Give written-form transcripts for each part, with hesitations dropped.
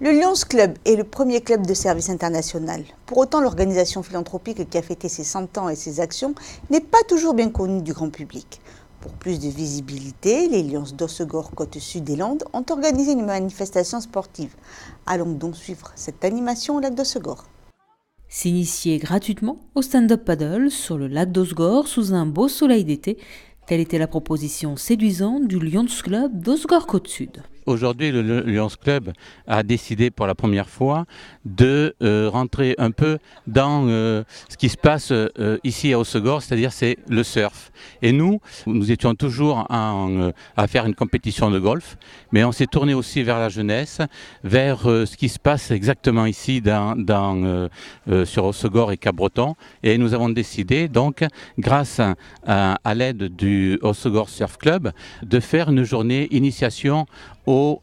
Le Lions Club est le premier club de service international. Pour autant, l'organisation philanthropique qui a fêté ses 100 ans et ses actions n'est pas toujours bien connue du grand public. Pour plus de visibilité, les Lions d'Hossegor Côte-Sud des Landes ont organisé une manifestation sportive. Allons donc suivre cette animation au lac d'Hossegor. S'initier gratuitement au stand-up paddle sur le lac d'Hossegor sous un beau soleil d'été, telle était la proposition séduisante du Lions Club d'Hossegor Côte-Sud. Aujourd'hui, le Lions Club a décidé pour la première fois de rentrer un peu dans ce qui se passe ici à Hossegor, c'est-à-dire c'est le surf. Et nous étions toujours à faire une compétition de golf, mais on s'est tourné aussi vers la jeunesse, vers ce qui se passe exactement ici sur Hossegor et Cap-Breton. Et nous avons décidé donc, grâce à l'aide du Hossegor Surf Club, de faire une journée initiation au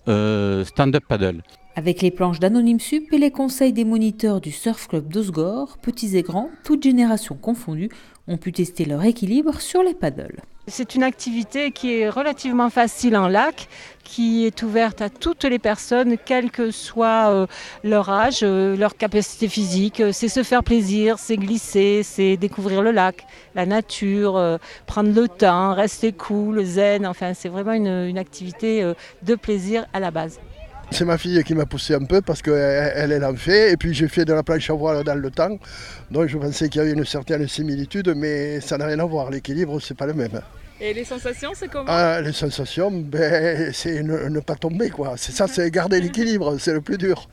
stand-up paddle. Avec les planches d'Anonyme Sup et les conseils des moniteurs du Surf Club d'Hossegor, petits et grands, toutes générations confondues, ont pu tester leur équilibre sur les paddles. C'est une activité qui est relativement facile en lac, qui est ouverte à toutes les personnes, quel que soit leur âge, leur capacité physique. C'est se faire plaisir, c'est glisser, c'est découvrir le lac, la nature, prendre le temps, rester cool, zen. Enfin, c'est vraiment une activité de plaisir à la base. C'est ma fille qui m'a poussé un peu parce qu'elle en fait. Et puis j'ai fait de la planche à voile dans le temps. Donc je pensais qu'il y avait une certaine similitude, mais ça n'a rien à voir. L'équilibre, c'est pas le même. Et les sensations, c'est comment ? Les sensations, c'est ne pas tomber, quoi. C'est ça, c'est garder l'équilibre, c'est le plus dur.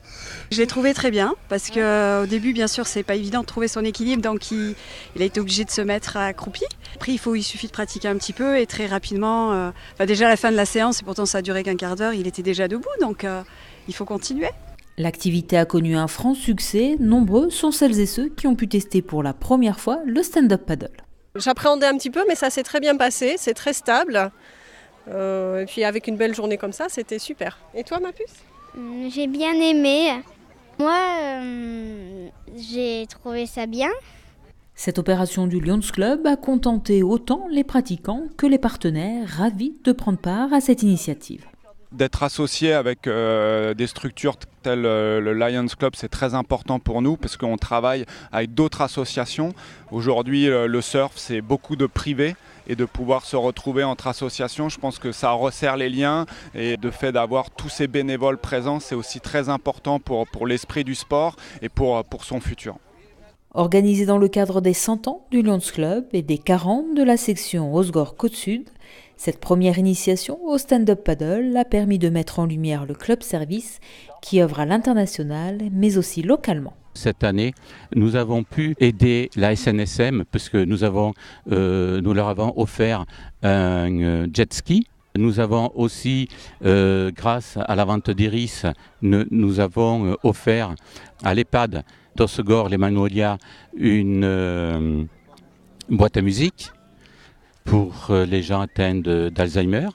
Je l'ai trouvé très bien parce qu'au début, bien sûr, c'est pas évident de trouver son équilibre, donc il a été obligé de se mettre accroupi. Après, il suffit de pratiquer un petit peu et très rapidement, déjà à la fin de la séance, et pourtant ça a duré qu'un quart d'heure, il était déjà debout, donc il faut continuer. L'activité a connu un franc succès. Nombreux sont celles et ceux qui ont pu tester pour la première fois le stand-up paddle. J'appréhendais un petit peu, mais ça s'est très bien passé, c'est très stable. Et puis avec une belle journée comme ça, c'était super. Et toi, ma puce ? J'ai bien aimé. Moi, j'ai trouvé ça bien. Cette opération du Lions Club a contenté autant les pratiquants que les partenaires, ravis de prendre part à cette initiative. D'être associé avec des structures telles le Lions Club, c'est très important pour nous parce qu'on travaille avec d'autres associations. Aujourd'hui, le surf, c'est beaucoup de privés et de pouvoir se retrouver entre associations, je pense que ça resserre les liens et le fait d'avoir tous ces bénévoles présents, c'est aussi très important pour l'esprit du sport et pour son futur. Organisé dans le cadre des 100 ans du Lions Club et des 40 de la section Hossegor Côte-Sud, cette première initiation au stand-up paddle a permis de mettre en lumière le club service qui œuvre à l'international mais aussi localement. Cette année, nous avons pu aider la SNSM parce que nous leur avons offert un jet ski. Nous avons aussi, grâce à la vente d'Iris, nous avons offert à l'EHPAD d'Hossegor, les Magnolias, une boîte à musique pour les gens atteints d'Alzheimer.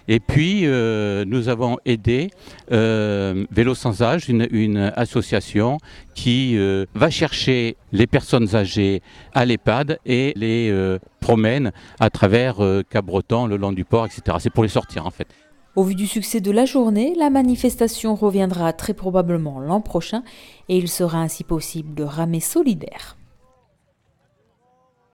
Et puis, nous avons aidé Vélo Sans Âge, une association qui va chercher les personnes âgées à l'EHPAD et les promène à travers Cap-Breton, le long du port, etc. C'est pour les sortir, en fait. Au vu du succès de la journée, la manifestation reviendra très probablement l'an prochain et il sera ainsi possible de ramer solidaire.